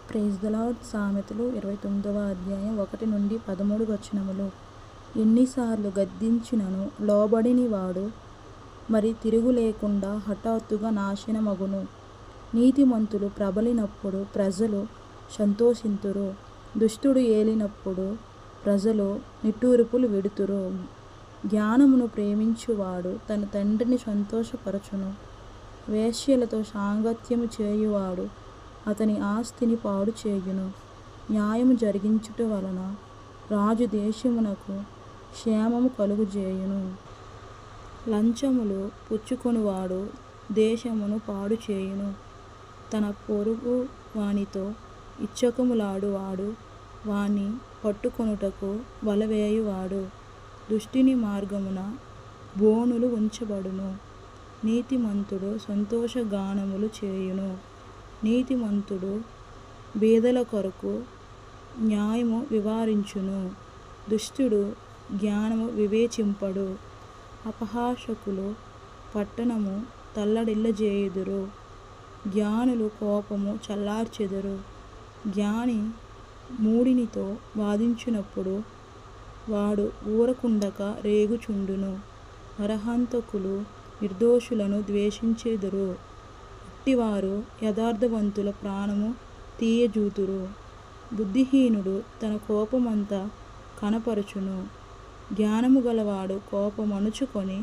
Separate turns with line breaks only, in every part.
Praise the lord. సామెతలు 29వ అధ్యాయం 1 నుండి 13 వచనములు. ఎన్నిసార్లు గద్దించినను లోబడిని వాడు మరి తిరుగు లేకుండా హఠాత్తుగా నాశనమగును. నీతిమంతులు ప్రబలినప్పుడు ప్రజలు సంతోషింతురు. దుష్టుడు ఏలినప్పుడు ప్రజలు నిట్టూర్పులు విడుతురు. జ్ఞానమును ప్రేమించువాడు తన తండ్రిని సంతోషపరచును. వేశ్యలతో సాంగత్యము చేయువాడు అతని ఆస్తిని పాడు చేయును. న్యాయము జరిగించుట వలన రాజు దేశమునకు క్షేమము కలుగుజేయును. లంచములు పుచ్చుకొనువాడు దేశమును పాడు చేయును. తన పొరుగు వానితో ఇచ్చకములాడువాడు వాని పట్టుకొనుటకు వలవేయువాడు. దుష్టుని మార్గమున బోనులు ఉంచబడును. నీతిమంతుడు సంతోషగానములు చేయును. నీతిమంతుడు బీదల కొరకు న్యాయము వివరించును. దుష్టుడు జ్ఞానము వివేచింపడు. అపహాసకులు పట్టణము తల్లడిల్లజేయుదురు. జ్ఞానులు కోపము చల్లార్చెదరు. జ్ఞాని మూఢునితో వాదించినప్పుడు వాడు ఊరకుండక రేగుచుండును. నరహంతకులు నిర్దోషులను ద్వేషించెదరు. ఇట్టివారు యథార్థవంతుల ప్రాణము తీయజూతురు. బుద్ధిహీనుడు తన కోపమంతా కనపరచును. జ్ఞానము గలవాడు కోపమణుచుకొని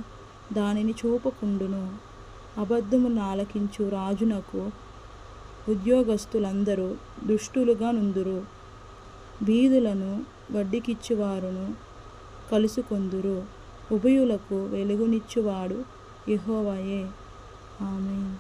దానిని చూపకుండును. అబద్ధము నాలకించు రాజునకు ఉద్యోగస్తులందరూ దుష్టులుగా నుందురు. బీదులను వడ్డీకిచ్చువారును కలుసుకొందురు. ఉభయులకు వెలుగునిచ్చువాడు యెహోవాయే. ఆమేన్.